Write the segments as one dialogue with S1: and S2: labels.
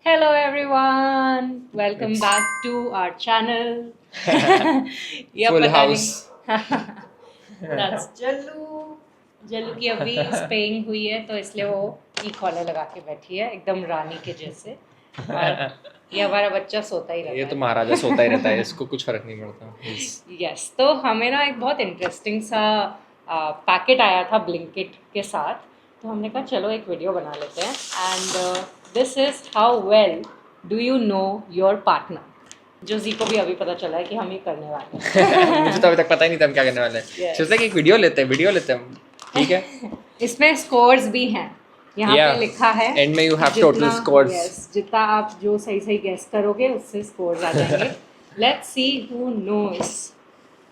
S1: Hello everyone, welcome back to our channel. या
S2: Full
S1: पता
S2: house.
S1: नहीं That's जल्लू की अभी स्पेइंग हुई है तो इसलिए वो ई कॉलर लगा के बैठी है एकदम रानी के जैसे। और ये हमारा बच्चा सोता ही रहता
S2: ये
S1: है।
S2: तो महाराजा सोता ही रहता है, इसको कुछ फर्क नहीं पड़ता।
S1: यस तो हमें ना एक बहुत इंटरेस्टिंग सा पैकेट आया था ब्लिंकिट के साथ, तो हमने कहा चलो एक वीडियो बना लेते हैं। And this is how well do you know your partner, जो जी को भी अभी पता चला है कि हम ये करने वाले हैं।
S2: मुझे तो अभी तक पता ही नहीं था हम क्या करने वाले हैं।
S1: Yes.
S2: सोचता कि एक वीडियो लेते हैं ठीक है।
S1: इसमें स्कोर्स भी हैं, यहाँ पे लिखा है
S2: एंड में you have total scores.
S1: Yes, जितना आप जो सही सही गेस करोगे उससे स्कोर्स आ जाएंगे। Let's see who knows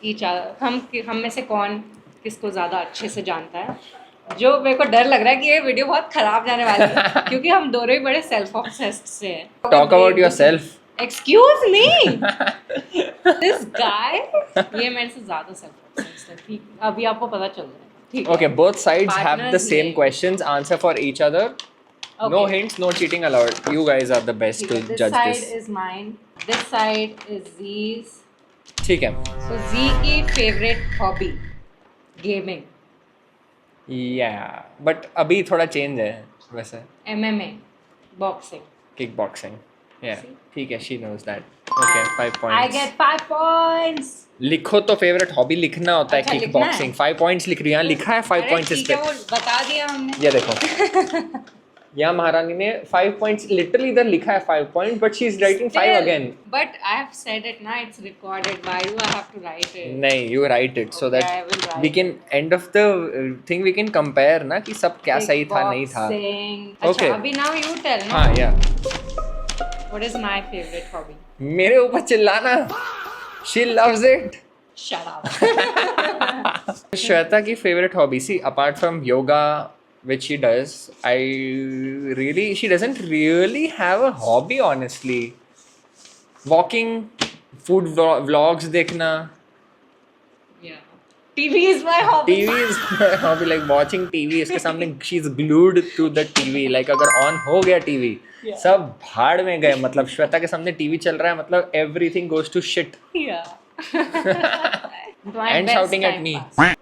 S1: each हम में से कौन किसको ज़्यादा अच्छे से जानता है। जो मेरे को डर लग रहा है कि ये वीडियो बहुत खराब जाने वाली है क्योंकि हम दोनों ही बड़े सेल्फ ऑब्सेस्ड से हैं।
S2: Talk about yourself.
S1: Excuse me, this guy ये मेरे से ज़्यादा सेल्फ ऑब्सेस्ड है। ठीक, अभी आपको पता चल रहा है। ठीक है।
S2: Okay, both sides have the
S1: Partners
S2: same
S1: में-
S2: questions. Answer for each other. No
S1: Okay.
S2: hints, no cheating allowed. You guys are the best to
S1: This
S2: judge
S1: side
S2: this.
S1: is mine, this side is Z's.
S2: ठीक है।
S1: So Z की favorite hobby gaming,
S2: Yeah, but अभी थोड़ा change है वैसे।
S1: MMA, boxing.
S2: Kickboxing. Yeah,
S1: See?
S2: ठीक है. She knows that. Okay, 5
S1: I
S2: points.
S1: get 5 points.
S2: लिखो तो फेवरेट हॉबी लिखना होता है।
S1: अच्छा,
S2: किक
S1: लिखना है?
S2: बॉक्सिंग 5 पॉइंट्स लिख रही है। यहाँ लिखा है 5
S1: अरे
S2: पॉइंट्स इस
S1: ठीक
S2: पे।
S1: है, वो बता दिया हमने।
S2: ये देखो यहाँ महारानी ने 5 पॉइंट्स लिटरली इधर लिखा है 5 point, but she is writing 5 again.
S1: But I have said it now, it's recorded. Why do I have to write it?
S2: नहीं, you write it so
S1: Okay, I
S2: that
S1: will write
S2: we can end of the thing we can compare ना कि सब क्या सही था नहीं था।
S1: Kickboxing. अच्छा,
S2: Okay.
S1: अभी now you tell, no?
S2: हाँ या
S1: What is my favorite hobby?
S2: मेरे ऊपर चिल्लाना। She loves it.
S1: Shut up.
S2: Shweta की favourite hobby, see apart from yoga which she does, she doesn't really have a hobby honestly. Walking, food vlogs देखना,
S1: Yeah. TV is my hobby.
S2: TV is my hobby, like watching TV इसके सामने she's glued to the TV, like अगर on हो गया TV
S1: Yeah.
S2: सब भाड़ में गए। मतलब श्वेता के सामने TV चल रहा है, मतलब everything goes to shit.
S1: Yeah. My
S2: And
S1: best
S2: shouting at
S1: time
S2: me.
S1: pass.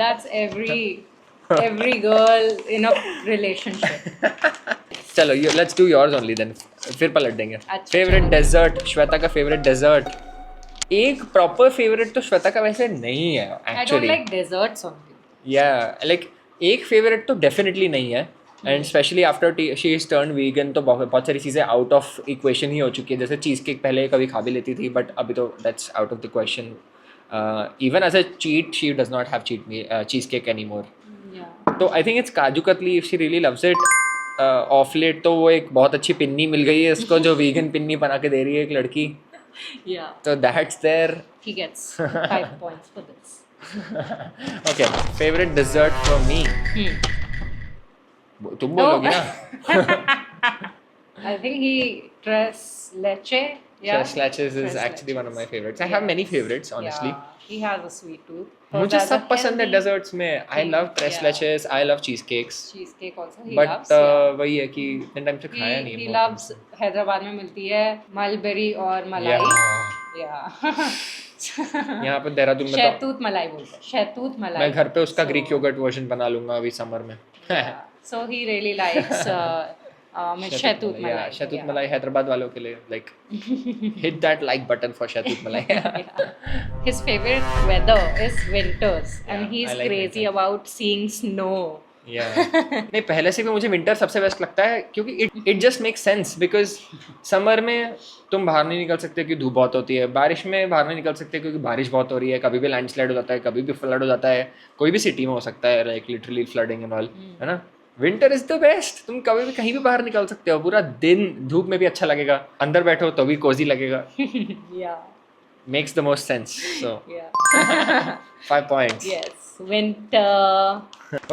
S1: That's every girl in a relationship.
S2: चलो let's do yours only then, फिर पलट देंगे।
S1: अच्छा,
S2: फेवरेट डेजर्ट, श्वेता का फेवरेट डेजर्ट। एक प्रॉपर फेवरेट तो श्वेता का वैसे नहीं है
S1: I don't
S2: actually.
S1: like desserts only.
S2: या लाइक एक फेवरेट तो डेफिनेटली नहीं है, and specially after she is turn vegan तो बहुत सारी चीज़ें आउट ऑफ इक्वेशन ही हो चुकी है। जैसे चीज़ केक पहले कभी खा भी लेती थी, बट अभी तो that's out of the question. Even as a cheat she does not have cheesecake any more.
S1: Yeah.
S2: तो I think it's kaju katli, if she really loves it. Of late तो वो एक बहुत अच्छी पिन्नी मिल गई है इसको, जो वीगन पिन्नी बना के दे रही है एक लड़की।
S1: Yeah.
S2: तो that's there.
S1: He gets 5 points for this.
S2: Okay, favourite dessert for me. तुम बोलोगी ना।
S1: I think he tres leche. Yeah.
S2: Tres leches is
S1: Tres
S2: actually one of my
S1: leches.
S2: favorites. I have many favorites honestly.
S1: Yeah. He has a sweet tooth. So
S2: मुझे
S1: that's a
S2: सब पसंद है
S1: healthy
S2: desserts में। आई
S1: thing.
S2: Love tres
S1: Yeah.
S2: leches, I love cheesecakes.
S1: cheesecake also he
S2: but
S1: loves. Yeah.
S2: वही है कि इतने time से खाया नहीं
S1: He
S2: है।
S1: loves हैदराबाद में मिलती है मलबेरी और मलाई।
S2: यहाँ पर देहरादून में तो
S1: शहतूत मलाई बोलते हैं, शहतूत मलाई।
S2: मैं घर पे उसका ग्रीक योगर्ट वर्जन बना लूंगा अभी समर में।
S1: So he really likes शहतूत मलाई।
S2: Yeah, शहतूत मलाई हैदराबाद वालों के लिए like hit that like button for शहतूत मलाई।
S1: His favorite weather is winters and
S2: Yeah,
S1: he's
S2: I like
S1: crazy
S2: winter.
S1: about seeing snow.
S2: नहीं, पहले से भी मुझे विंटर सबसे बेस्ट लगता है क्योंकि it just make sense. Because summer में तुम बाहर नहीं निकल सकते क्योंकि धूप बहुत होती है, बारिश में बाहर नहीं निकल सकते क्योंकि बारिश बहुत हो रही है, कभी भी लैंडस्लाइड हो जाता है, कभी भी फ्लड हो जाता है, कोई भी सिटी में हो सकता है, like literally flooding and all, है ना। विंटर इज द बेस्ट, तुम कभी भी कहीं भी बाहर निकल सकते हो, पूरा दिन धूप में भी अच्छा लगेगा, अंदर बैठो तो भी कोजी लगेगा।
S1: Yeah.
S2: Makes the most sense. So
S1: Yeah.
S2: 5 points.
S1: Yes. Winter.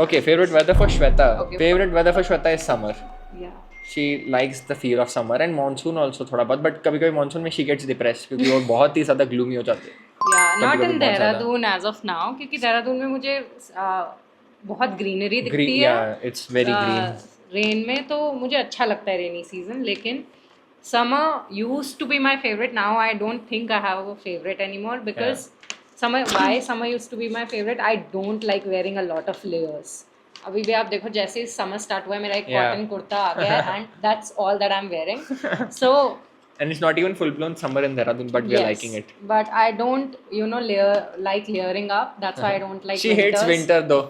S2: Okay, favorite weather for Shweta.
S1: Okay.
S2: Favorite weather for Shweta is summer.
S1: Yeah.
S2: She likes the feel of summer and monsoon also थोड़ा बहुत, but कभी कभी monsoon में she gets depressed क्योंकि वो बहुत ही ज़्यादा gloomy हो जाते हैं।
S1: Yeah. Not
S2: कभी-कभी
S1: in
S2: बहुत ज़्यादा।
S1: देहरादून as of now, क्योंकि देहरादून में मुझे बहुत ग्रीनरी दिखती है।
S2: Yeah, it's very green.
S1: Rain में तो मुझे अच्छा लगता है रेनी सीजन, लेकिन summer used to be my favourite. Now I don't think I have a favourite any more because summer used to be my favourite. I don't like wearing a lot of layers. अभी भी आप देखो, जैसे summer start हुआ है मेरा एक cotton kurta आ गया है and that's all that I am wearing. So
S2: And it's not even full blown summer in Dehradun, but we are liking it.
S1: but I don't like layering up. That's why I don't like
S2: She hates
S1: winters.
S2: winter though.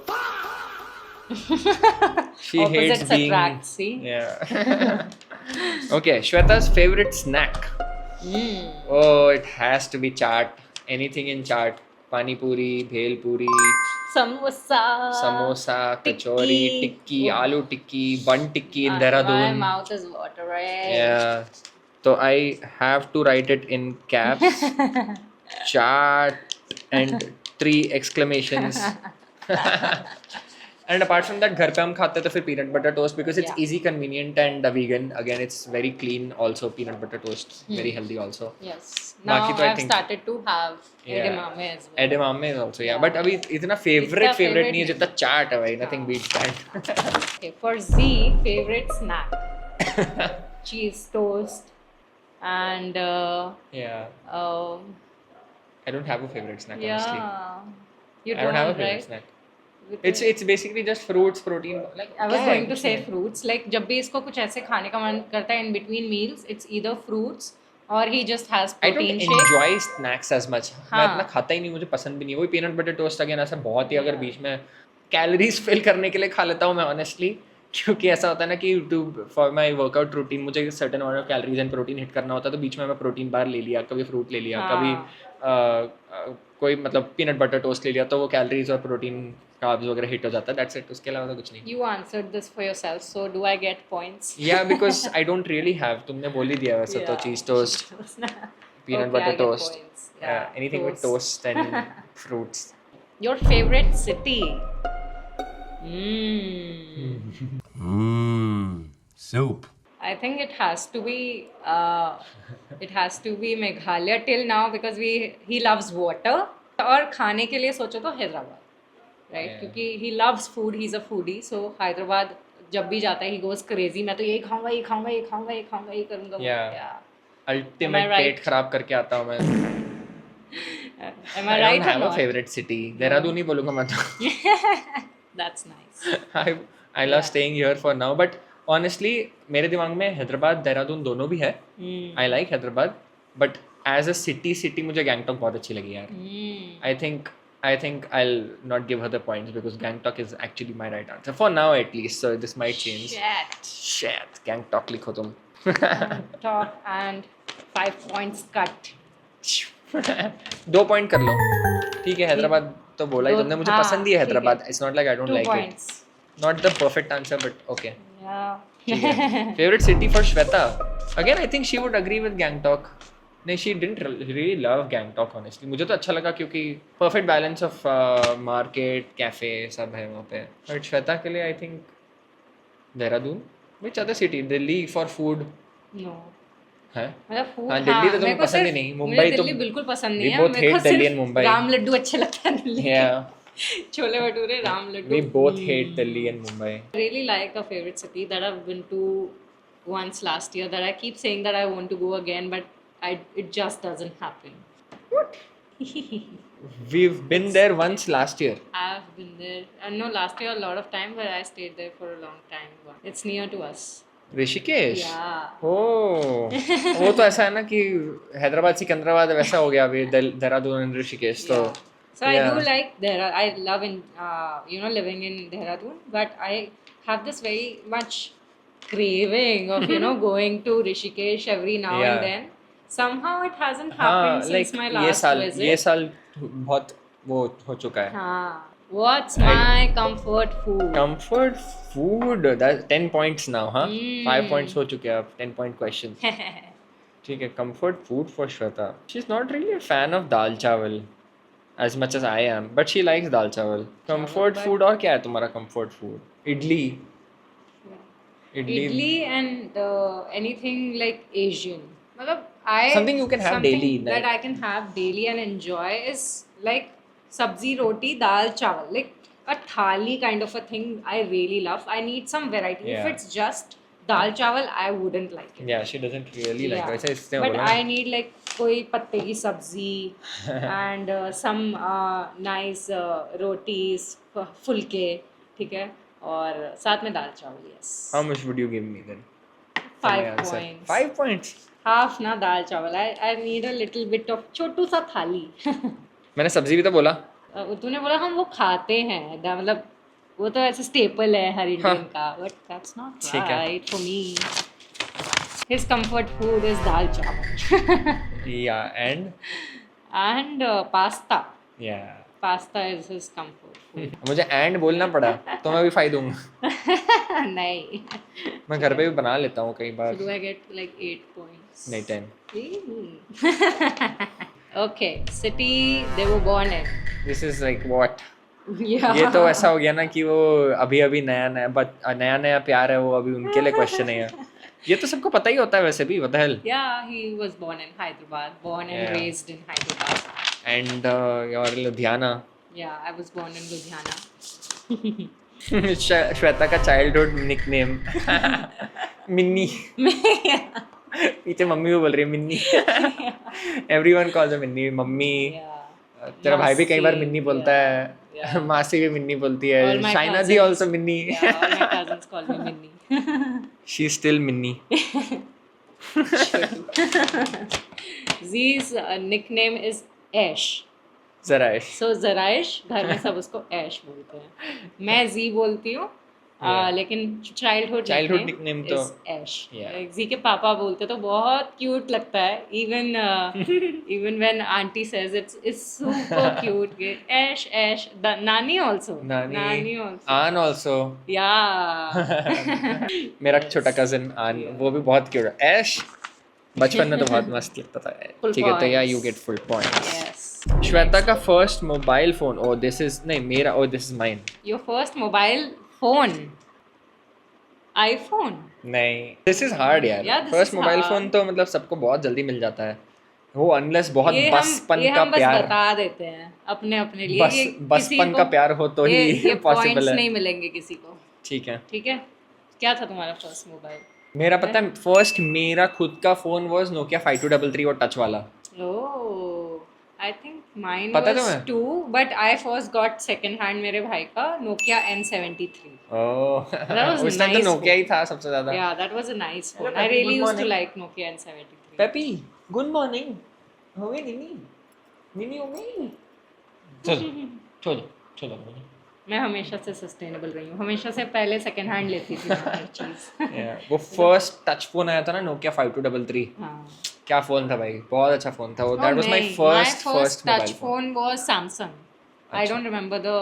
S2: She hates
S1: Opposites
S2: being.
S1: attract, see?
S2: Yeah. Okay, Shweta's favorite snack. Oh, it has to be chaat. Anything in chaat. Pani puri, bhel puri,
S1: Samosa,
S2: kachori, tikki,
S1: Oh.
S2: aloo tikki, bun tikki in
S1: My
S2: Dehradun.
S1: mouth is watering.
S2: Yeah. So I have to write it in caps. Chaat and 3 exclamations. And apart from that, घर पे हम खाते तो फिर peanut butter toast because it's
S1: Yeah.
S2: easy, convenient and vegan. Again, it's very clean. Also, peanut butter toast very healthy also.
S1: Yes. Now
S2: बाकी तो I
S1: I've
S2: think-
S1: started to have
S2: Yeah.
S1: edamame as well.
S2: Edamame is also yeah.
S1: Yeah.
S2: But अभी इतना favorite
S1: इतना favorite
S2: नहीं है जितना चाट है भाई. Nothing beats that.
S1: Okay, for Z, favorite snack. Cheese toast and
S2: Yeah. I don't have a favorite snack honestly.
S1: You
S2: I don't have a favorite
S1: right?
S2: snack. It's basically just fruits, protein.
S1: Like I was going to say fruits. Like जब भी इसको कुछ ऐसे खाने का मन करता है in between meals, it's either fruits or he just has
S2: I don't
S1: protein shake.
S2: enjoy snacks as much. मैं
S1: हाँ.
S2: इतना खाता ही नहीं, मुझे पसंद भी नहीं है. वही पीनट बटर टोस्ट अगेन ऐसा बहुत ही अगर बीच में कैलोरीज फिल करने के लिए खा लेता हूँ मैं ऑनेस्टली. क्योंकि ऐसा होता है ना कि to for my workout routine मुझे certain amount of calories and protein hit करना होता है, तो बीच में मैं प्रोटीन बार ले लिया, कभी फ्रूट ले लिया, कभी कोई मतलब पीनट बटर टोस्ट ले लिया, तो वो कैलोरीज और प्रोटीन कार्ब्स वगैरह हिट हो जाता है. That's it. उसके अलावा तो कुछ नहीं.
S1: You answered this for yourself, so do I get points?
S2: या because I don't really have. तुमने बोल ही दिया वैसे तो. चीज toast, peanut
S1: Okay,
S2: butter
S1: I get
S2: toast,
S1: points. Yeah,
S2: anything with toast and fruits.
S1: Your favorite city?
S3: Soup.
S1: I think it has to be Meghalaya till now because he loves water. और खाने के लिए सोचो तो Hyderabad, right?
S2: Yeah.
S1: क्योंकि he loves food, he's a foodie, so Hyderabad जब भी जाता है he goes crazy. मैं तो ये खाऊंगा, ये खाऊंगा, ये खाऊंगा, ये खाऊंगा, ये करूंगा.
S2: Yeah. Ultimate
S1: Am I right?
S2: पेट खराब करके आता हूँ मैं.
S1: Am I
S2: I
S1: right
S2: don't
S1: or
S2: have a
S1: not?
S2: favorite city. Dehradun ही बोलूँगा मैं तो.
S1: That's nice.
S2: I love staying here for now, but honestly मेरे दिमाग में हैदराबाद देहरादून दोनों भी है. I like Hyderabad, but as a city मुझे गैंगटॉक बहुत अच्छी लगी यार. I think I'll not give her the points because Gangtok is actually my right answer for now at least. So this might change. Shit. Gangtok लिखो तुम.
S1: Top and 5 points cut.
S2: 2 point कर लो. ठीक है. हैदराबाद तो बोला ही तुमने. मुझे
S1: हाँ,
S2: पसंद ही है
S1: ठीक
S2: हैदराबाद.
S1: है.
S2: It's not like I don't
S1: 2
S2: like
S1: points.
S2: it. Not the perfect answer, but okay.
S1: Yeah.
S2: ठीक है. Favorite city for Shweta. Again, I think she would agree with Gangtok. नहीं, she didn't really love Gangtok honestly. मुझे तो अच्छा लगा क्योंकि perfect balance of market, cafe सब है वहाँ पे. But श्वेता के लिए I think Dehradun. Which other city? Delhi for food
S1: No.
S2: है.
S1: मतलब food.
S2: हाँ, दिल्ली तो तुम्हें
S1: मेरे को
S2: पसंद ही
S1: सिर्फ-
S2: नहीं.
S1: मुझे
S2: मुंबई तो
S1: दिल्ली बिल्कुल पसंद
S2: we
S1: नहीं है.
S2: both
S1: मेरे को
S2: hate Delhi
S1: सिर्फ
S2: and Mumbai.
S1: राम लड्डू अच्छे लगते हैं दिल्ली के.
S2: Yeah.
S1: Chole bhature, Ram Laddu.
S2: We both hate Delhi and Mumbai.
S1: I really like a favorite city that I've been to once last year that I keep saying that I want to go again, but it just doesn't happen.
S2: What? We've been there once last year.
S1: I've been there. No, last year a lot of time, but I stayed there for a long time. It's near to us.
S2: Rishikesh.
S1: Yeah.
S2: ओह. वो तो ऐसा है ना कि हैदराबाद सिकंदराबाद वैसा हो गया अभी. देहरादून and ऋषिकेश तो.
S1: So I
S2: Yeah.
S1: do like Dehradun. I love living in Dehradun, but I have this very much craving of going to Rishikesh every now
S2: Yeah.
S1: and then. Somehow it hasn't
S2: हाँ,
S1: happened since
S2: like
S1: my
S2: ये
S1: last
S2: साल
S1: visit.
S2: बहुत वो हो चुका है.
S1: हाँ. What's my comfort food?
S2: Comfort food. That's 10 points now, huh? 5 points हो चुके हैं अब. 10 point questions. ठीक है. Comfort food for Shweta. She's not really a fan of dal chawal as much as I am, but she likes dal chawal. Comfort food और क्या है तुम्हारा comfort food? Idli.
S1: Idli and anything like Asian. मतलब
S2: Something you can have
S1: something
S2: daily,
S1: that
S2: like-
S1: I can have daily and enjoy is like sabzi, roti, dal, chawal. Like a thali kind of a thing I really love. I need some variety. If
S2: Yeah.
S1: it's just dal chawal, I wouldn't like it.
S2: Yeah, she doesn't really like
S1: Yeah.
S2: वैसे इसने
S1: But
S2: बोला
S1: I need like कोई पत्ते की सब्जी and some nice rotis, फुलके, ठीक है, और साथ में दाल चावल. Yes.
S2: How much would you give me then?
S1: 5 points.
S2: 5 points.
S1: Half ना दाल चावल. I need a little bit of छोटू सा थाली.
S2: मैंने सब्जी भी तो बोला.
S1: तूने बोला हम वो खाते हैं, मतलब वो तो ऐसे स्टेपल है हर इंडियन का, but that's not right for me. His comfort food is dal chawal.
S2: Yeah, and
S1: pasta.
S2: yeah.
S1: Pasta is his comfort food.
S2: मुझे एंड बोलना पड़ा तो मैं भी 5 दूंगा.
S1: नहीं.
S2: मैं घर पे भी बना लेता हूँ कई बार.
S1: So do I get like 8 points?
S2: नहीं 10.
S1: Okay, city they were born in.
S2: This is like what?
S1: Yeah.
S2: ये तो ऐसा हो गया ना कि वो अभी नया प्यार है, वो अभी उनके लिए क्वेश्चन है. ये तो सबको पता ही होता है वैसे भी. What the hell?
S1: Yeah, he was born in Hyderabad, born and raised in Hyderabad.
S2: And your Ludhiana.
S1: Yeah, I was born in Ludhiana.
S2: Shweta का चाइल्डहुड निकनेम मिन्नी. पीछे मम्मी भी बोल रही है Minni. Everyone calls her Minni. Mummy. तेरा भाई भी कई बार मिन्नी बोलता है. मासी भी मिन्नी बोलती है. शाइना दी also Minni.
S1: All my cousins call me Minnie.
S2: She is still Minnie.
S1: Z's nickname is Ash.
S2: Zaraish.
S1: So Zaraish घर में सब उसको ऐश बोलते हैं. मैं जी बोलती हूँ. लेकिन चाइल्डहुड
S2: निकनेम तो
S1: ऐश. जी के पापा बोलते तो बहुत क्यूट लगता है. Even when aunty says it's super cute. Ash Ash. नानी आल्सो. नानी आल्सो.
S2: आन आल्सो.
S1: या.
S2: मेरा छोटा कजिन आन, वो भी बहुत क्यूट है. ऐश बचपन में तो बहुत मस्त लगता था. ठीक है, तो या you get full points.
S1: Yes.
S2: Shweta का first mobile phone. Oh this is नहीं मेरा. Oh this is mine.
S1: Your first mobile phone. IPhone.
S2: नहीं, दिस इज हार्ड यार. फर्स्ट मोबाइल फोन तो मतलब सबको बहुत जल्दी मिल जाता है. वो अनलेस बहुत बचपन का प्यार
S1: बता देते हैं अपने लिए.
S2: बचपन का प्यार हो तो ही पॉसिबल है.
S1: नहीं मिलेंगे किसी को.
S2: ठीक है.
S1: क्या था तुम्हारा फर्स्ट मोबाइल?
S2: मेरा पता है फर्स्ट मेरा खुद का फोन वाज नोकिया 5233 और टच वाला.
S1: ओह, आई थिंक माइन
S2: पता
S1: was 2, but I first got second hand मेरे भाई का नोकिया N73.
S2: ओह,
S1: was
S2: उस टाइम तो
S1: nice
S2: नोकिया ही था सबसे ज्यादा.
S1: Yeah, that was a nice phone. I really used to like Nokia N73.
S2: Peppy, good morning. हो गई नीनी हो गई. चलो.
S1: मैं हमेशा से सस्टेनेबल रही हूँ. हमेशा से पहले सेकंड हैंड लेती थी हर चीज.
S2: वो फर्स्ट टच फोन आया था ना नोकिया 5233.
S1: हाँ.
S2: क्या फोन था भाई, बहुत अच्छा फोन था वो. That was my first
S1: touch phone was Samsung. I don't remember the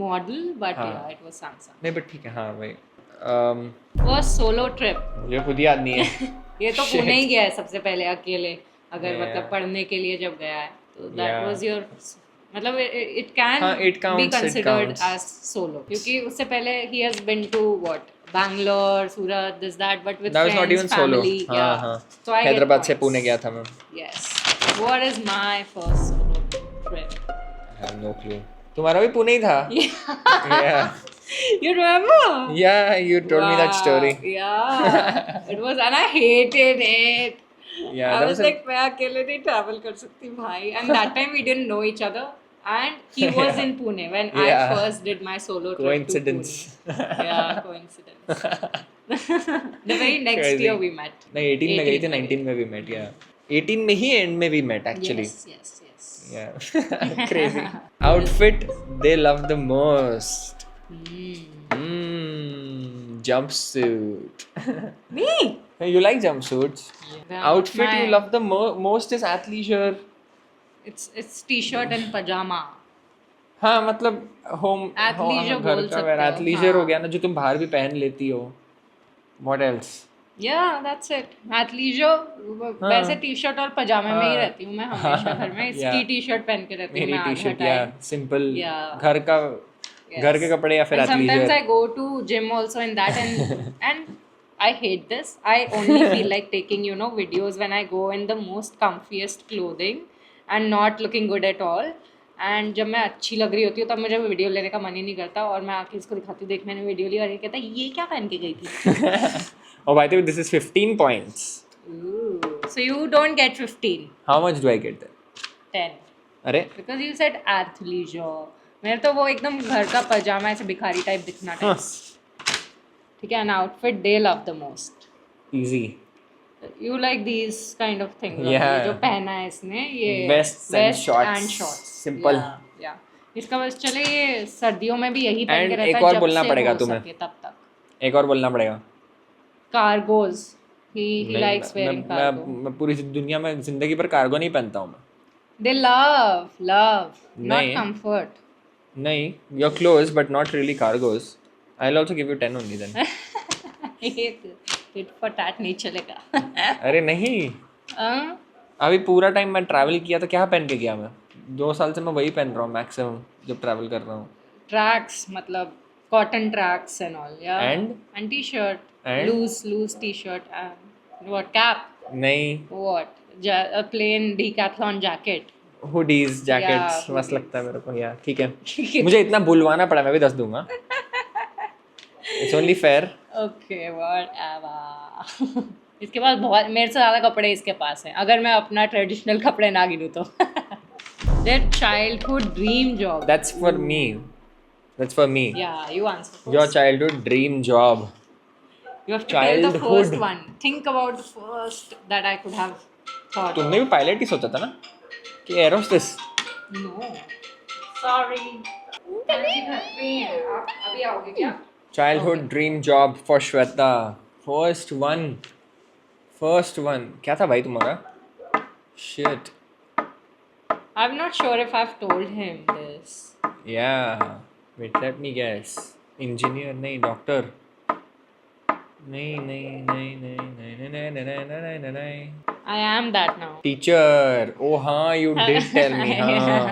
S1: model, but yeah, it was Samsung.
S2: नहीं बट ठीक है. हाँ भाई.
S1: First solo trip.
S2: मुझे खुद याद नहीं है.
S1: ये तो पुणे ही गया है सबसे पहले अकेले. अगर मतलब पढ़ने के लिए जब गया है तो that was your, मतलब it can be considered as solo, क्योंकि उससे पहले he has been to what, Bangalore, Surat, this that, but with
S2: that
S1: friends,
S2: was not even
S1: family.
S2: solo.
S1: Yeah. So I
S2: Hyderabad से पुणे गया था मैं.
S1: Yes. What is my first solo trip?
S2: I have no clue. तुम्हारा भी पुणे ही था. Yeah.
S1: You remember?
S2: Yeah, you told me that story.
S1: Yeah. It was, and I hated it.
S2: Yeah,
S1: I was like, मैं अकेले नहीं travel कर सकती भाई. And that time we didn't know each other. And he was in Pune when I first did my solo trip
S2: coincidence.
S1: to Pune. Yeah, coincidence. The very next year we met.
S2: नहीं 18 में गई थी, 19 में we met. Yeah. 18 में ही end में we met actually.
S1: Yes.
S2: Yeah. Crazy. Outfit they love the most. Jumpsuit.
S1: Me?
S2: You like jumpsuits?
S1: Yeah.
S2: Outfit you love the most is athleisure.
S1: It's t-shirt and pajama.
S2: हाँ मतलब home
S1: athleisure
S2: घर
S1: बोल
S2: का
S1: सकते हो.
S2: athleisure हो गया ना, जो तुम बाहर भी पहन लेती हो. What else?
S1: Yeah, that's it. Athleisure. वैसे टी-शर्ट और पजामे में ही रहती हूँ मैं हमेशा घर में. इसकी टी-शर्ट पहन के रहती हूँ मैं.
S2: मेरी टी-शर्ट या सिंपल
S1: Yeah.
S2: घर के कपड़े या फिर athleisure.
S1: Sometimes I go to gym also in that and I hate this. I only feel like taking, videos when I go in the most comfiest clothing and not looking good at all. And जब मैं अच्छी लग रही होती हूँ तब मुझे video लेने का मन ही नहीं करता, और मैं आके इसको दिखाती हूँ, देख मैंने वीडियो ली, और ये कहता है ये क्या पहन के गई थी.
S2: Oh, by the way, this is 15 points.
S1: So you don't get 15.
S2: How much do I get then?
S1: 10.
S2: अरे
S1: Because you said athleisure. मेरे तो वो एकदम घर का पजामा ऐसे भिखारी टाइप दिखना टाइप. ठीक है, an outfit they love the most.
S2: easy.
S1: You like these kind of things.
S2: Yeah.
S1: जो पहना है इसने ये
S2: Vests and shorts. Simple.
S1: Yeah. इसका बस चले ये सर्दियों में भी यही पहन के
S2: And
S1: रहता
S2: एक
S1: है
S2: और
S1: जब
S2: बोलना
S1: से
S2: पड़ेगा
S1: हो
S2: तुम्हें.
S1: सके तब तक.
S2: एक और बोलना पड़ेगा.
S1: Cargos. He
S2: नहीं,
S1: likes wearing cargo.
S2: मैं पूरी दुनिया में जिंदगी भर कार्गो नहीं पहनता हूँ मैं.
S1: They love, not
S2: नहीं.
S1: comfort.
S2: नहीं, you're close but not really cargos. I'll also give you 10 only then.
S1: ये tit for tat नहीं चलेगा.
S2: अरे नहीं, अभी पूरा टाइम मैं ट्रैवल किया तो क्या पहन के गया मैं? 2 साल से मैं वही पहन रहा हूँ मैक्सिमम जब ट्रैवल कर रहा हूँ.
S1: Tracks मतलब cotton tracks and all, yeah. And t-shirt.
S2: And?
S1: Loose t-shirt and what cap?
S2: नहीं,
S1: What? A plain decathlon jacket.
S2: Hoodies jackets
S1: Yeah,
S2: मस्त लगता है मेरे को. या ठीक है, मुझे इतना बुलवाना पड़ा, मैं भी 10 दूंगा. It's only fair.
S1: Okay, whatever. इसके पास बहुत, मेरे से ज़्यादा कपड़े इसके पास हैं, अगर मैं अपना ट्रेडिशनल कपड़े ना गिनूँ तो. Their childhood dream job.
S2: That's for me. That's for me.
S1: Yeah, you answer first.
S2: Your childhood dream job.
S1: You have to tell the
S2: childhood.
S1: first one. Think about the first that I could have thought.
S2: तुमने भी pilot ही सोचा था ना कि एरोस्टेस?
S1: No. Sorry. अभी आओगे क्या?
S2: Childhood dream job for Shweta. First one. क्या था भाई तुम्हारा? Shit.
S1: I'm not sure if I've told him this.
S2: Yeah. Wait, let me guess. Engineer नहीं, doctor. नहीं.
S1: I am that now.
S2: Teacher. Oh हाँ, you did tell me. हाँ.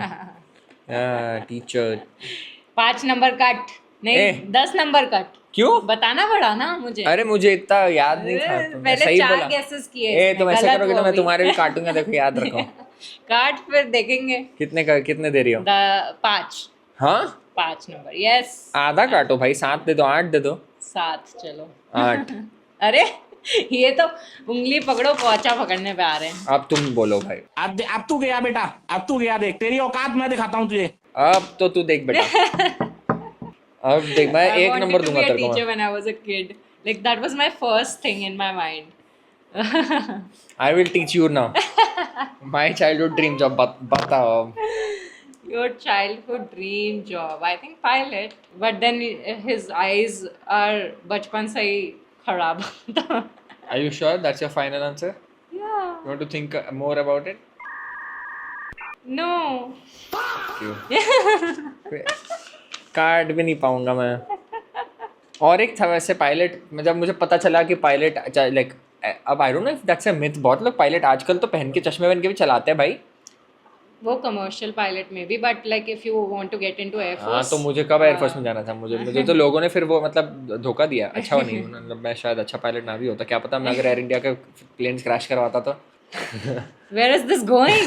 S2: Yeah, teacher.
S1: 5 number cut नहीं,
S2: ए.
S1: 10 number cut.
S2: क्यों?
S1: बताना पड़ा ना मुझे.
S2: अरे मुझे इतना याद नहीं था. तुमने
S1: पहले
S2: सही
S1: 4
S2: बोला.
S1: गेसेस किए.
S2: ए तुम ऐसे
S1: गलत
S2: करोगे तो
S1: हो
S2: मैं
S1: गई.
S2: तुम्हारे भी काटूंगा. देखो याद रखो.
S1: काट फिर देखेंगे.
S2: कितने दे रही हो?
S1: 5.
S2: हाँ,
S1: 5 नंबर. यस.
S2: आधा काटो भाई. 7 दे दो, 8 दे दो.
S1: 7 चलो.
S2: 8.
S1: अरे ये तो उंगली पकड़ो पोंछा पकड़ने पे आ रहे हैं.
S2: अब तुम बोलो भाई.
S3: अब तू गया बेटा, अब तू गया. देख तेरी औकात मैं दिखाता हूँ तुझे.
S2: अब तो तू देख बेटा. अब देख, मैं
S1: I
S2: 1
S1: wanted
S2: नंबर
S1: to
S2: दूंगा
S1: be a
S2: तेरे
S1: teacher
S2: को.
S1: when I was a kid. Like that was my first thing in my mind.
S2: I will teach you now. My childhood dream job. बताओ.
S1: Your childhood dream job. I think pilot. But then his eyes are बचपन से ही खराब.
S2: Are you sure that's your final answer?
S1: Yeah.
S2: You want to think more about it?
S1: No.
S2: क्यों? काट भी नहीं पाऊंगा मैं. और एक था वैसे पायलट, जब मुझे पता चला कि पायलट लाइक, अब I don't know if that's a myth. बहुत लोग पायलट आजकल तो पहन के चश्मे पहन के भी चलाते हैं भाई.
S1: वो कमर्शियल पायलट में भी, but like if you want to get into air
S2: हाँ,
S1: फोर्स.
S2: तो मुझे कब एयरफोर्स में जाना था. मुझे तो लोगों ने फिर वो मतलब धोखा दिया. अच्छा नहीं, मतलब मैं शायद अच्छा पायलट ना भी होता. क्या पता मैं अगर एयर इंडिया के प्लेन्स क्रैश करवाता तो.
S1: Where is this going?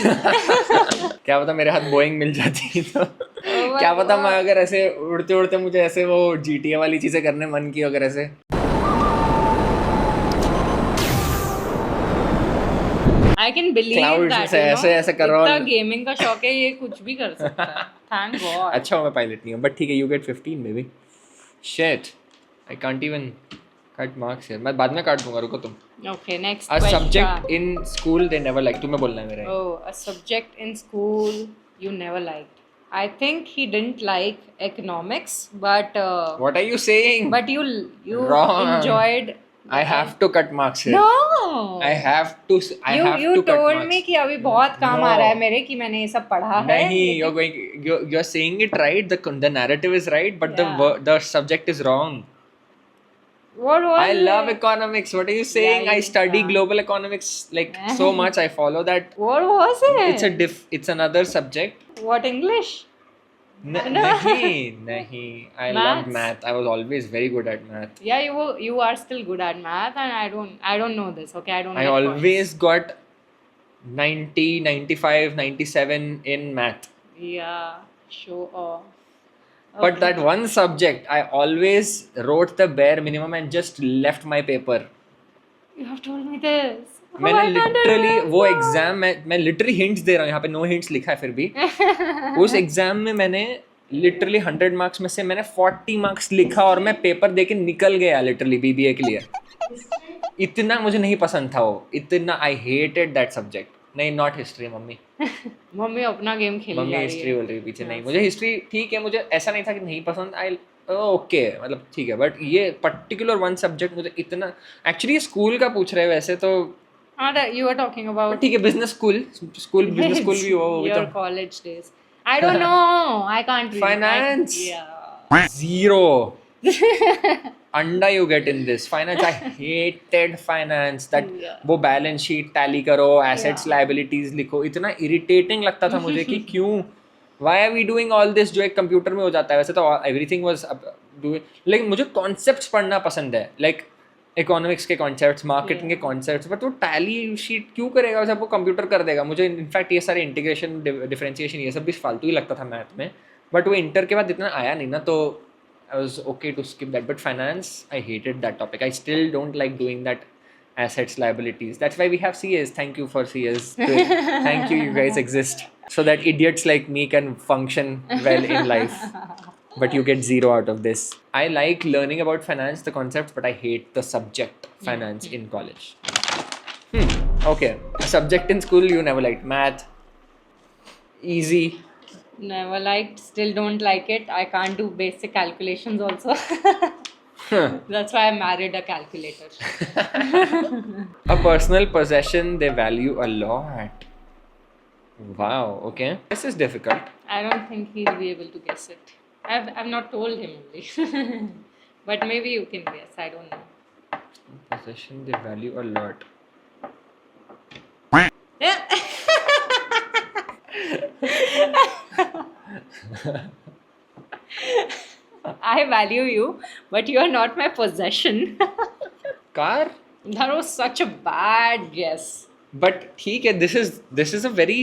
S2: क्या पता मेरे हाथ बोइंग मिल जाती तो. क्या पता मैं अगर ऐसे उड़ते उड़ते मुझे ऐसे वो GTA वाली चीजें करने मन की अगर ऐसे.
S1: I can believe
S2: Clouds
S1: that.
S2: से ऐसे कर रहा हूँ.
S1: इतना गेमिंग का शौक है, ये कुछ भी कर सकता है. Thank God.
S2: अच्छा हूँ मैं पायलट नहीं हूँ, बट ठीक है. You get 15 may be. Shit, I can't even cut marks here. मैं बाद में काट दूंगा, रुको तुम.
S1: Okay, next
S2: A
S1: question.
S2: subject in school they never liked. तुम्हें बोलना है मेरा.
S1: Oh, a subject in school you never liked. I think he didn't like economics, but
S2: What are you saying?
S1: you
S2: Wrong.
S1: enjoyed.
S2: I have to cut marks here.
S1: No.
S2: I have to. I have
S1: you
S2: to cut
S1: told
S2: marks.
S1: me कि अभी बहुत काम आ
S2: No.
S1: रहा है मेरे कि मैंने ये सब पढ़ा है.
S2: नहीं, you're saying it right. The narrative is right, but
S1: Yeah.
S2: the subject is wrong.
S1: What was
S2: I love
S1: it?
S2: economics. What are you saying?
S1: Yeah,
S2: I study
S1: yeah.
S2: global economics like so much. I follow that.
S1: What was it?
S2: It's another subject.
S1: What English?
S2: Nahi. I loved
S1: Maths?
S2: math. I was always very good at math.
S1: Yeah, you are still good at math, and I don't know this. Okay, I don't.
S2: I
S1: get
S2: always got 90, 95, 97 in math.
S1: points. Yeah, show off.
S2: But that one subject, I always wrote the bare minimum and just left my paper.
S1: You have told me this. Oh,
S2: मैंने
S1: I can't
S2: literally वो
S1: remember.
S2: Exam में मैं literally hints दे रहा हूँ, यहाँ पे no hints लिखा है फिर भी उस एग्जाम में मैंने लिटरली 100 मार्क्स में से मैंने 40 मार्क्स लिखा और मैं पेपर दे के निकल गया लिटरली बीबीए के लिए. इतना मुझे नहीं पसंद था वो, इतना आई हेटेड दैट सब्जेक्ट. नहीं, नॉट हिस्ट्री मम्मी.
S1: मम्मी अपना गेम खेली
S2: मम्मी
S1: जा रही
S2: हिस्ट्री
S1: है.
S2: बोल रही पीछे. नहीं, मुझे हिस्ट्री ठीक है, मुझे ऐसा नहीं था कि नहीं पसंद. आई ओके मतलब ठीक है, बट ये पर्टिकुलर वन सब्जेक्ट मुझे इतना. एक्चुअली स्कूल का पूछ रहे हैं वैसे तो
S1: हाँ, you were talking about
S2: ठीक है. बिजनेस स्कूल बिजनेस स्कूल भी वो भी
S1: your
S2: तो
S1: college days. I don't know. I can't read.
S2: Finance.
S1: Yeah.
S2: zero अंडा you get in this finance. I hated finance. That
S1: Yeah.
S2: वो बैलेंस शीट टैली करो, assets
S1: Yeah.
S2: liabilities लिखो, इतना irritating लगता था मुझे कि क्यों why are we doing all this जो एक कंप्यूटर में हो जाता है. वैसे तो everything was doing, लेकिन मुझे कॉन्सेप्ट्स पढ़ना पसंद है. लाइक इकोनॉमिक्स के कॉन्सेप्ट्स, मार्केटिंग के कॉन्सेप्ट्स. बट वो टैली शीट क्यों करेगा, सब वो कंप्यूटर कर देगा. मुझे इनफैक्ट ये सारे इंटीग्रेशन डिफरेंशिएशन ये सब भी फालतू ही लगता था मैथ में. बट वो इंटर के बाद इतना आया नहीं ना, तो I was okay to skip that. But finance, I hated that topic. I still don't like doing that assets liabilities. That's why we have CAs. Thank you for CAs. Thank you, you guys exist. So that idiots like me can function well in life. But you get zero out of this. I like learning about finance, the concepts, but I hate the subject finance in college. Okay. A subject in school you never liked. Math. Easy.
S1: Never liked. Still don't like it. I can't do basic calculations also. That's why I married a calculator.
S2: A personal possession they value a lot. Wow, okay. This is difficult.
S1: I don't think he'll be able to guess it. I've not told him only. But maybe you can guess. I don't know.
S2: Possession they value a lot.
S1: I value you, but you are not my possession.
S2: Car?
S1: That was such a bad guess.
S2: But ठीक है, this is a very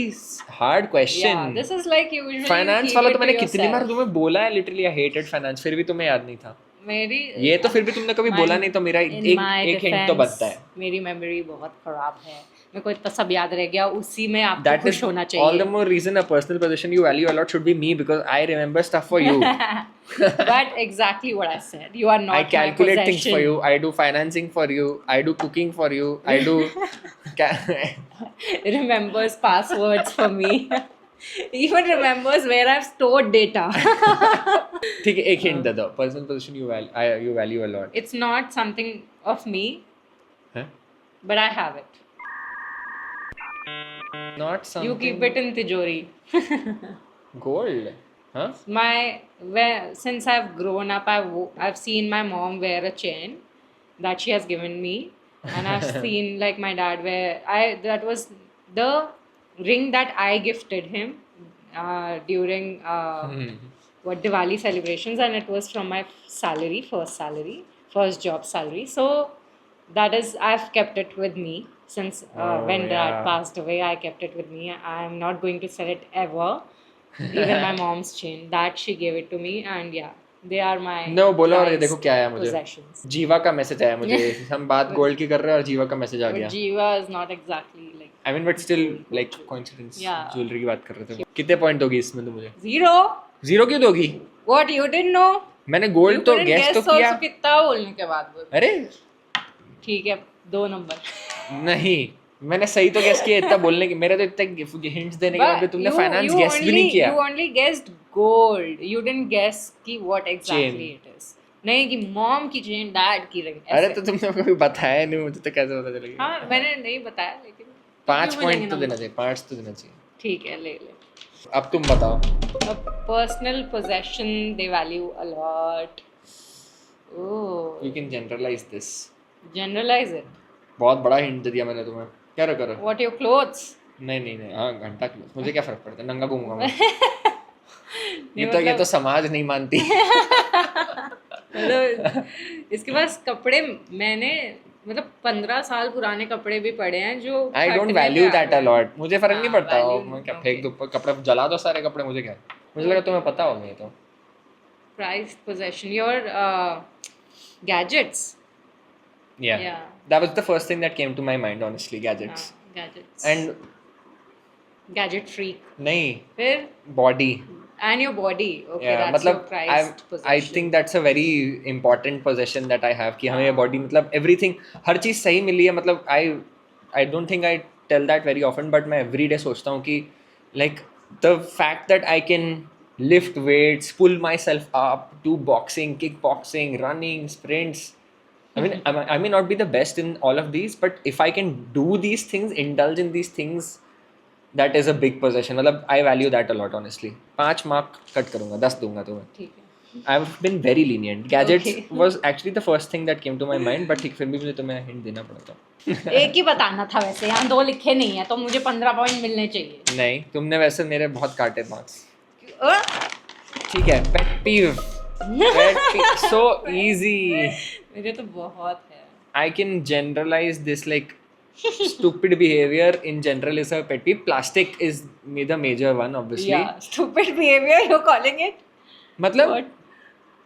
S2: hard question.
S1: Yeah, this is like usually
S2: Finance
S1: keep
S2: वाला
S1: it
S2: तो
S1: to
S2: मैंने कितनी
S1: yourself.
S2: बार तुम्हें बोला है literally I hated finance, फिर भी तुम्हें याद नहीं था.
S1: मेरी
S2: ये तो फिर भी तुमने कभी बोला नहीं, तो मेरा
S1: In
S2: एक
S1: my
S2: एक हिंट तो
S1: defense,
S2: बनता है.
S1: मेरी मेमोरी बहुत खराब है. मेरे को इतना सब याद रह गया, उसी में आपको
S2: That is
S1: खुश होना
S2: all the
S1: चाहिए.
S2: more reason a personal possession you value a lot should be me, because I remember stuff for you.
S1: But exactly what I said. You are not
S2: I calculate
S1: my
S2: things for
S1: possession.
S2: you. I do financing for you. I do cooking for you. I do.
S1: Remembers passwords for me. Even remembers where I've stored data.
S2: ठीक है, एक hint दे दो. Personal possession you value a lot.
S1: It's not something of me,
S2: Huh?
S1: but I have it.
S2: Not something.
S1: You keep it in tijori.
S2: Gold. Huh?
S1: Since I've grown up, I've seen my mom wear a chain that she has given me, and I've seen like my dad wear. That was the ring that I gifted him during what Diwali celebrations, and it was from my first job salary. So that is, I've kept it with me since when dad
S2: yeah.
S1: passed away. I kept it with me. I'm not going to sell it ever. Even my mom's chain that she gave it to me, and yeah, they are my
S2: No, बोलो और ये
S1: prized
S2: देखो क्या आया मुझे.
S1: possessions.
S2: जीवा का message आया मुझे. हम बात गोल्ड की कर रहे हैं और जीवा का मैसेज आ
S1: But
S2: गया.
S1: Jiva is not exactly like
S2: I mean, but still like coincidence.
S1: Yeah.
S2: Jewellery की बात कर रहे थे. कितने पॉइंट दोगी इसमें तो मुझे?
S1: 0.
S2: 0 क्यों दोगी?
S1: What, you didn't know?
S2: मैंने
S1: You
S2: गोल्ड तो
S1: couldn't
S2: गेस तो
S1: guess
S2: किया.
S1: also कितना बोलने के बाद बोल.
S2: अरे
S1: ठीक है, 2 नंबर.
S2: नहीं, मैंने सही तो गेस किया. इतना बोलने के मेरे तो इतने हिंट्स देने के बाद भी तुमने फाइनेंस गेस भी नहीं किया.
S1: You only guessed gold. You didn't guess कि what exactly it is. नहीं कि मॉम की चेन, डैड की रिंग.
S2: अरे तो तुमने कभी बताया नहीं मुझे, तो कैसे पता चलेगा?
S1: हाँ, मैंने नहीं बताया, लेकिन
S2: 5
S1: क्यों
S2: पॉइंट
S1: मिलेंगे
S2: तो देना
S1: number?
S2: चाहिए. 5 तो देना चाहिए.
S1: ठीक है, ले.
S2: अब तुम बताओ.
S1: A personal possession they value a lot. Oh,
S2: You can generalize this.
S1: generalize it.
S2: बहुत बड़ा हिंट दे दिया मैंने तुम्हें. क्या करो?
S1: What, your clothes?
S2: नहीं. हाँ, घंटा क्लोज. मुझे क्या फर्क पड़ता है? नंगा घूमूंगा मैं. ये
S1: मतलब
S2: तो समाज नहीं मानती.
S1: मतलब इसके पास कपड़े मैंने मतलब 15 साल पुराने कपड़े भी पड़े हैं जो
S2: आई डोंट
S1: फटने
S2: वैल्यू
S1: पे आ
S2: दैट अ
S1: गए।
S2: लॉट, मुझे फर्क नहीं
S1: हाँ,
S2: पड़ता,
S1: value
S2: मैं क्या
S1: नहीं,
S2: फेंक
S1: okay.
S2: दूँ, कपड़े जला दो सारे कपड़े, मुझे क्या, मुझे लगा तुम्हें पता होगा ये तो।
S1: Prized possession, your gadgets.
S2: Yeah,
S1: Yeah.
S2: that was the first thing that came to my mind honestly, gadgets.
S1: Gadgets.
S2: And
S1: Gadget freak.
S2: नहीं,
S1: फिर
S2: body.
S1: and your body. Okay,
S2: Yeah,
S1: that's your
S2: मतलब
S1: prized
S2: I
S1: possession.
S2: think that's a very important possession that I have कि हमें ये
S1: हाँ.
S2: body मतलब everything, हर चीज़ सही मिली है, मतलब I don't think I tell that very often, but मैं every day सोचता हूँ कि like the fact that I can lift weights, pull myself up, do boxing, kickboxing, running, sprints. I mean, I may not be the best in all of these, but if I can do these things, indulge in these things, that is a big possession. मतलब I value that a lot honestly. 5 mark cut करूँगा, 10 दूंगा तुम्हें.
S1: ठीक है.
S2: I've been very lenient. Gadgets
S1: Okay.
S2: was actually the first thing that came to my mind, but ठीक, फिर भी मुझे तुम्हें हिंट देना पड़ता.
S1: एक ही बताना था वैसे, यहाँ 2 लिखे नहीं है तो मुझे 15 पॉइंट मिलने चाहिए.
S2: नहीं, तुमने वैसे मेरे बहुत काटे मार्क्स.
S1: अ?
S2: ठीक है, pet peeve. Pet peeve, so easy.
S1: मेरे तो बहुत है.
S2: I can generalize this like stupid behavior in general is a pet peeve. Plastic is the major one obviously.
S1: Yeah, stupid behavior you're calling it.
S2: मतलब
S1: What?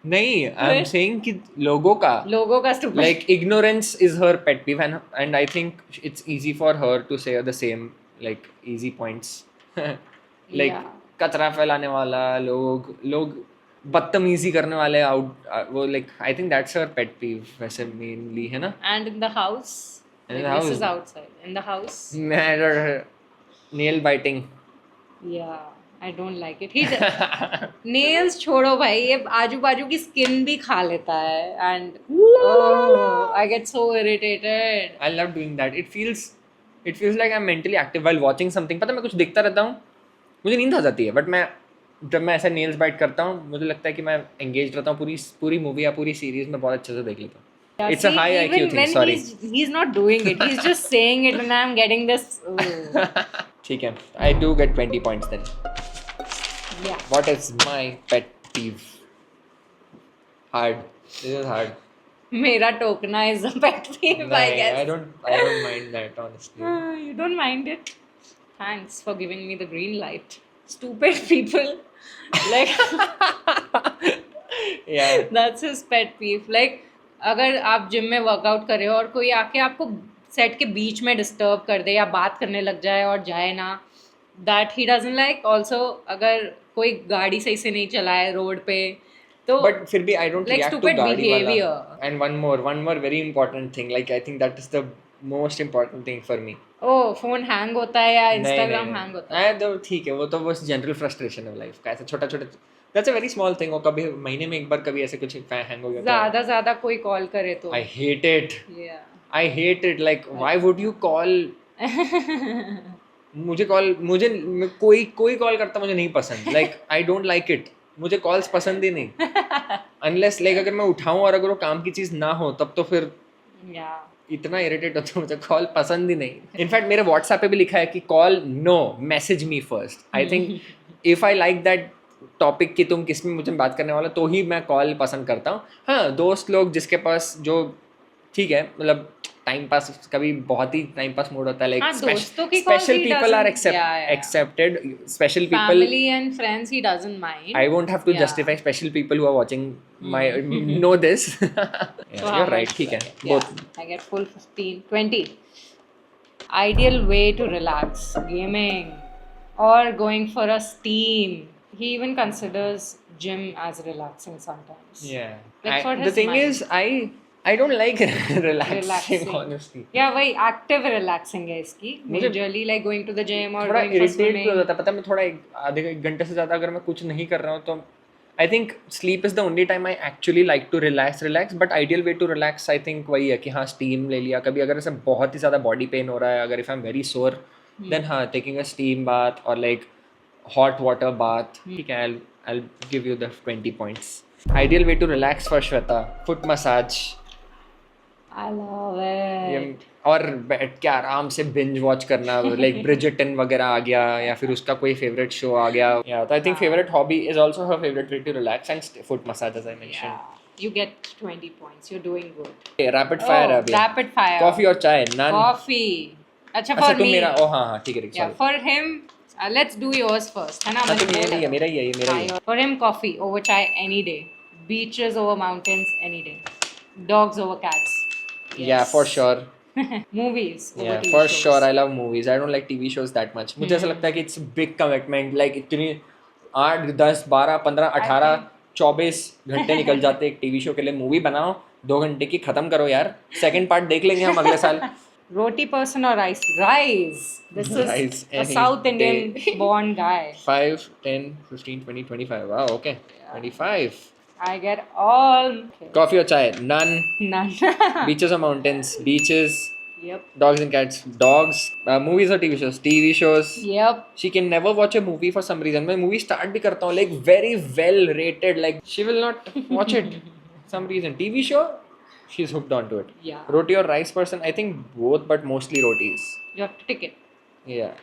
S2: नहीं, I'm saying कि लोगों का
S1: लोगों का stupid.
S2: like ignorance is her pet peeve, and I think it's easy for her to say the same like easy points. Like
S1: Yeah.
S2: कचरा फैलाने वाला, लोग बदतमीजी करने वाले वो like I think that's her pet peeve वैसे mainly है ना.
S1: And in the house.
S2: In the
S1: Like, this
S2: house.
S1: is outside. In the house.
S2: Nail biting.
S1: Yeah, I don't like it. He nails छोड़ो भाई, ये आजू बाजू की skin भी खा लेता है and oh, I get so irritated.
S2: I love doing that. It feels like I'm mentally active while watching something. पता मैं कुछ देखता रहता हूँ, मुझे नींद आ जाती है, बट जब मैं ऐसा नेल्स बाइट करता हूँ मुझे लगता है कि मैं एंगेज रहता हूँ, पूरी मूवी या पूरी सीरीज में बहुत अच्छे से देख लेता हूँ.
S1: Yeah,
S2: It's a
S1: see,
S2: high IQ
S1: even
S2: thing,
S1: when
S2: sorry.
S1: he's not doing it, he's just saying it and I'm getting this.
S2: ठीक है, I do get 20 points then.
S1: Yeah.
S2: What is my pet peeve? Hard. This is hard.
S1: मेरा टोकना is a pet peeve, I
S2: नहीं,
S1: guess.
S2: I don't mind that honestly.
S1: You don't mind it? Thanks for giving me the green light. Stupid people. Like,
S2: Yeah.
S1: that's his pet peeve. Like, अगर आप gym में workout कर रहे हो और कोई आके आपको सेट के बीच में डिस्टर्ब कर दे या बात करने लग जाए और जाए ना, that he doesn't like. Also अगर कोई गाड़ी सही से नहीं चलाए रोड पे तो
S2: But फिर भी I don't
S1: like
S2: react to
S1: stupid
S2: गाड़ी
S1: behavior.
S2: वाला. And one more very important thing. Like I think that is the most important thing for me.
S1: ओ फोन हैंग होता है या
S2: नहीं,
S1: इंस्टाग्राम
S2: नहीं,
S1: हैंग होता है.
S2: तो ठीक है, वो तो बस जनरल फ्रस्ट्रेशन है लाइफ का, ऐसे छोटा that's a very small thing. वो कभी महीने में एक बार कभी ऐसे कुछ हैंग हो गया तो
S1: ज्यादा कोई कॉल करे तो
S2: I hate it.
S1: yeah.
S2: I hate it. Like why would you call? मुझे कोई कॉल करता मुझे नहीं पसंद. Like I don't like it. मुझे कॉल्स पसंद ही नहीं. Unless like अगर मैं उठाऊं और अगर वो काम की चीज ना हो तब तो फिर
S1: Yeah.
S2: इतना इरिटेट होता है, मुझे कॉल पसंद ही नहीं. इनफैक्ट मेरे व्हाट्सएप पे भी लिखा है कि call no, message me first. I think if I like that topic कि तुम किस में मुझे बात करने वाला तो ही मैं कॉल पसंद करता हूँ. हाँ, दोस्त लोग जिसके पास जो ठीक है, मतलब टाइम पास कभी बहुत ही टाइम पास मूड होता है, लाइक
S1: हाँ, दोस्तों की calls
S2: special
S1: he
S2: people are
S1: doesn't- yeah.
S2: Accepted. Special people
S1: Family and friends he doesn't mind.
S2: I won't have to
S1: Yeah.
S2: justify. Special people who are watching my know this. Yeah,
S1: So how
S2: you're
S1: much
S2: right.
S1: do
S2: ठीक
S1: I
S2: है,
S1: get?
S2: both.
S1: Yeah, I get full 15, 20. Ideal way to relax, gaming or going for a steam. He even considers gym as relaxing sometimes.
S2: Yeah.
S1: Like for
S2: the
S1: his
S2: thing
S1: mind.
S2: is, I don't like relaxing,
S1: Relaxing.
S2: honestly.
S1: Yeah, वही active relaxing है इसकी.
S2: मुझे
S1: Majorly like going to the gym or
S2: थोड़ा
S1: going for
S2: irritate भी हो
S1: swimming.
S2: जाता है. पता है, मैं थोड़ा आधे एक घंटे से ज़्यादा अगर मैं कुछ नहीं कर रहा हूँ तो I think sleep is the only time I actually like to relax. But ideal way to relax I think वही है कि हाँ steam ले लिया. कभी अगर ऐसे बहुत ही ज़्यादा body pain हो रहा है, अगर if I'm very sore, then हाँ taking a steam bath or like hot water bath. ठीक है, I'll give you the 20 points. Ideal way to relax for Shweta, foot massage.
S1: I love it.
S2: और बैठ के आराम से बिंज वॉच करना, like Bridgerton वगैरह आ गया या फिर उसका कोई फेवरेट शो आ गया. या तो I think favourite hobby is also her favourite way to relax and foot massage as I mention.
S1: You get 20 points. You're doing good.
S2: Okay, rapid fire है अभी.
S1: Rapid fire.
S2: Coffee और चाय? None.
S1: Coffee. अच्छा
S2: अच्छा
S1: for
S2: तुम
S1: me.
S2: मेरा हाँ ठीक है
S1: Yeah,
S2: sorry.
S1: for him, let's do yours first. है ना?
S2: हाँ तो मेरा ही है ये मेरा ही है.
S1: For him, coffee over chai any day. Beaches over mountains any day. Dogs over cats.
S2: Yeah, for sure.
S1: Movies over
S2: Yeah,
S1: TV
S2: for
S1: shows.
S2: sure. I love movies. I don't like TV shows that much. मुझे ऐसा लगता है कि it's a big commitment. Like इतनी 8, 10, 12, 15, 18, 24 घंटे निकल जाते एक टीवी शो के लिए. मूवी बनाओ 2 घंटे की, खत्म करो यार. सेकंड पार्ट देख लेंगे हम अगले साल.
S1: Roti person or rice? Rice. This is
S2: Rice
S1: a
S2: any
S1: South Indian
S2: day.
S1: born guy.
S2: 5, 10, 15, 20, 25. Wow, okay. 25.
S1: I get all. Okay.
S2: Coffee or chai? None.
S1: None.
S2: Beaches or mountains? Beaches.
S1: Yep.
S2: Dogs and cats? Dogs. Movies or TV shows? TV shows.
S1: Yep.
S2: She can never watch a movie for some reason. मैं movie start भी करता हूँ like very well rated, like she will not watch it some reason. TV show, she's hooked onto it.
S1: Yeah.
S2: Roti or rice person? I think both, but mostly rotis.
S1: You have to tick it.
S2: Yeah.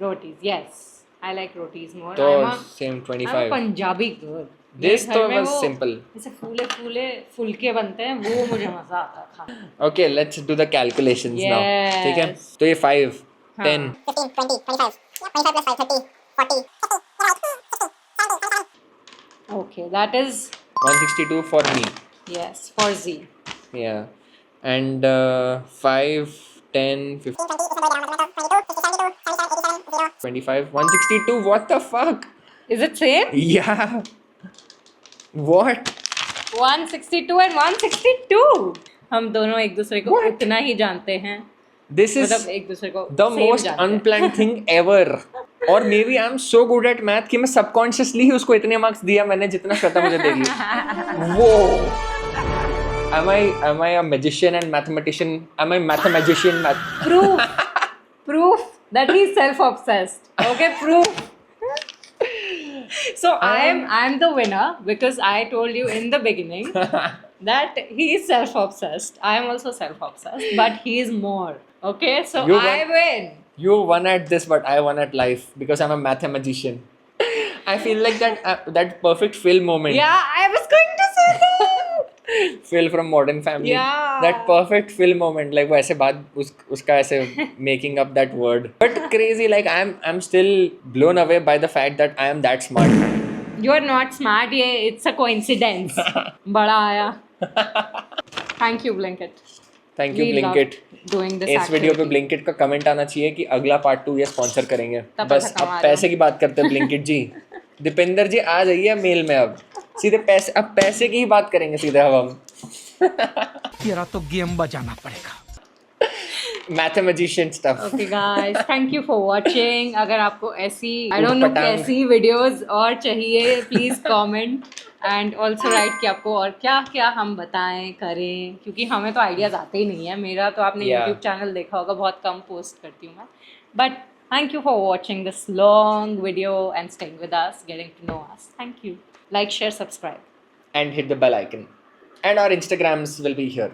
S1: Rotis. Yes. I like rotis more.
S2: So
S1: I'm a
S2: same
S1: I'm a
S2: 25.
S1: Punjabi girl.
S2: This
S1: मेरे घर
S2: तो
S1: में
S2: was
S1: वो
S2: simple.
S1: जैसे फूले फुलके बनते हैं वो मुझे मजा आता है खाने में.
S2: Okay, let's do the calculations now. ठीक है?
S1: Yes.
S2: तो ये 5,
S1: हाँ.
S2: 10.
S4: 15, 20, 25. 25 plus 5, 30, 40.
S1: Okay, that is
S2: 162 for me.
S1: yes for Z.
S2: Yeah. And 5, 10, 15, 25, 162. What the fuck?
S1: Is it same?
S2: Yeah. What?
S1: 162 and 162. हम दोनों एक दूसरे को
S2: What?
S1: उतना ही जानते हैं.
S2: This is
S1: मतलब एक दूसरे को
S2: the
S1: same
S2: most
S1: जानते हैं.
S2: unplanned thing ever. और maybe I'm so good at math कि मैं subconsciously ही उसको इतने marks दिया मैंने जितना श्वेता मुझे देगी. Whoa. Am I a magician and mathematician? Am I mathematician?
S1: Proof that he's self-obsessed. Okay, proof. So I'm the winner because I told you in the beginning that he is self-obsessed. I am also self-obsessed, but he is more. Okay, so
S2: You
S1: I
S2: won.
S1: win.
S2: You won at this, but I won at life because I'm a mathematician. I feel like that perfect Phil moment.
S1: Yeah, I was going to say that.
S2: Phil from Modern Family.
S1: Yeah.
S2: That perfect Phil moment. Like वो ऐसे बात उसका ऐसे making up that word. But crazy, like I'm still blown away by the fact that I am that smart.
S1: You are not smart. ये it's a coincidence. बड़ा आया. Thank you, Blinkit.
S2: Thank you,
S1: We
S2: Blinkit.
S1: love doing this
S2: इस video पे
S1: activity.
S2: Blinkit का comment आना चाहिए कि अगला पार्ट 2 ये स्पॉन्सर करेंगे.
S1: तब
S2: बस
S1: पैसा
S2: अब
S1: कमा
S2: पैसे की बात करते हैं Blinkit जी. दीपेंद्र जी आ जाइए मेल में अब. सीधे पैसे, अब पैसे की ही बात करेंगे सीधे अब हम.
S3: तेरा तो गेम बजाना पड़ेगा.
S2: Mathematician stuff.
S1: Okay guys, thank you for watching. अगर आपको ऐसी I don't know
S2: उटपटांग।
S1: कैसी videos और चाहिए please comment and also write कि आपको और क्या क्या हम बताएं करें, क्योंकि हमें तो ideas आते ही नहीं है. मेरा तो आपने
S2: Yeah.
S1: YouTube channel देखा होगा, बहुत कम post करती हूँ मैं. But thank you for watching this long video and staying with us, getting to know us. Thank you. Like, share, subscribe.
S2: And hit the bell icon. And our Instagrams will be here.